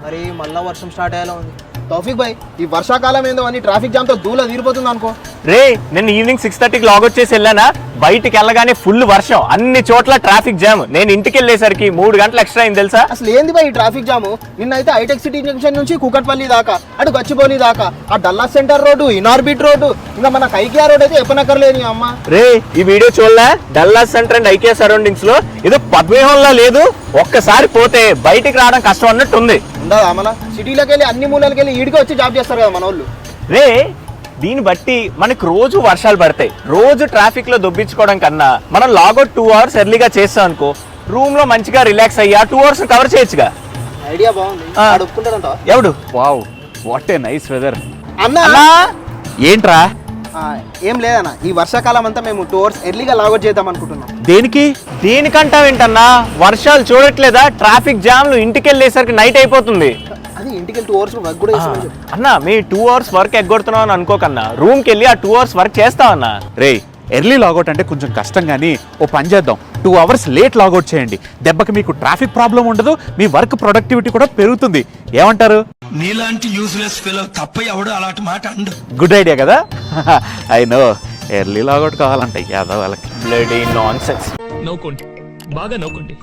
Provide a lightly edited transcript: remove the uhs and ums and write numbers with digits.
మరి మళ్ళా వర్షం స్టార్ట్ అయ్యేలా ఉంది. తౌఫిక్ భాయ్, ఈ వర్షాకాలం ఏందో అని ట్రాఫిక్ జామ్ తో దూల తీరిపోతుంది అనుకో. రే నేను ఈవినింగ్ 6:30కి లాగౌట్ చేసి వెళ్ళానా, బయటికి వెళ్ళగానే ఫుల్ వర్షం, అన్ని చోట్ల ట్రాఫిక్ జామ్. నేను ఇంటికి వెళ్ళేసరికి 3 గంటలు ఎక్స్ట్రా అయింది తెలుసా. అసలు ఏంది భాయ్ ఈ ట్రాఫిక్ జాము? నిన్నైతే హైటెక్ సిటీ జంక్షన్ నుంచి కూకట్పల్లి దాకా, అటు గచ్చిబౌలి దాకా, ఆ Dallas centre road, Inorbit road, ఇంకా మన ఐకియా రోడ్ అయితే ఎప్పనక్కర్లేని అమ్మ. రే ఈ వీడియో చూడలే, Dallas centre and IKEA surroundings లో ఏదో పద్మవ్యూహంలో లేదు, ఒక్కసారి పోతే బయటికి రావడం కష్టం అన్నట్టు ఉంది. ఉండదా అమల? సిటీలోకి వెళ్ళి అన్ని మూలలకి వెళ్ళి ఈడికి వచ్చి జాబ్ చేస్తారు కదా మన వాళ్ళు. రే దీన్ని బట్టి మనకు రోజు వర్షాలు పడతాయి, రోజు ట్రాఫిక్ లో దొబ్బించుకోవడం కన్నా మనం లాగౌట్ 2 hours ఎర్లీగా చేస్తాం అనుకో, రూమ్ లో మంచిగా రిలాక్స్ అయ్యా 2 hours కవర్ చేయొచ్చుగా. ఐడియా బాగుంది. ఒప్పుకుంటారంట ఎవడు? Wow what a nice weather. అన్నా ఏంట్రా? ఏం లేదన్నా, ఈ వర్షాకాలం అంతా మేము 2 hours ఎర్లీగా లాగౌట్ చేద్దాం అనుకుంటున్నాం. దేనికి? దేనికంటావేంటన్నా, వర్షాలు చూడట్లేదా, ట్రాఫిక్ జామ్లు, ఇంటికి వెళ్ళేసరికి నైట్ అయిపోతుంది. అది ఇంటికి వెళ్ళి 2 hours వర్క్ కూడా చేస్తామని చెప్పు. అన్నా మీ 2 hours వర్క్ ఎగ్గొడుతున్నావు అని అనుకోకన్నా, రూమ్కి వెళ్ళి ఆ 2 hours వర్క్ చేస్తావన్నా. రే ఎర్లీ లాగౌట్ అంటే కొంచెం కష్టం, కానీ ఓ పని చేద్దాం, 2 hours లేట్ లాగౌట్ చేయండి. దెబ్బకి మీకు ట్రాఫిక్ ప్రాబ్లం ఉండదు, మీ వర్క్ ప్రొడక్టివిటీ కూడా పెరుగుతుంది. ఏమంటారు? నీలాంటి యూస్లెస్ ఫెలో తప్ప ఎవడు అలాంటి మాట అండు. గుడ్ ఐడియా కదా. ఐ నో ఎర్లీ లాగౌట్ కావాలంటే యాదవ్ వాళ్ళకి. Bloody nonsense. నవ్వుకోండి, బాగా నవ్వుకోండి.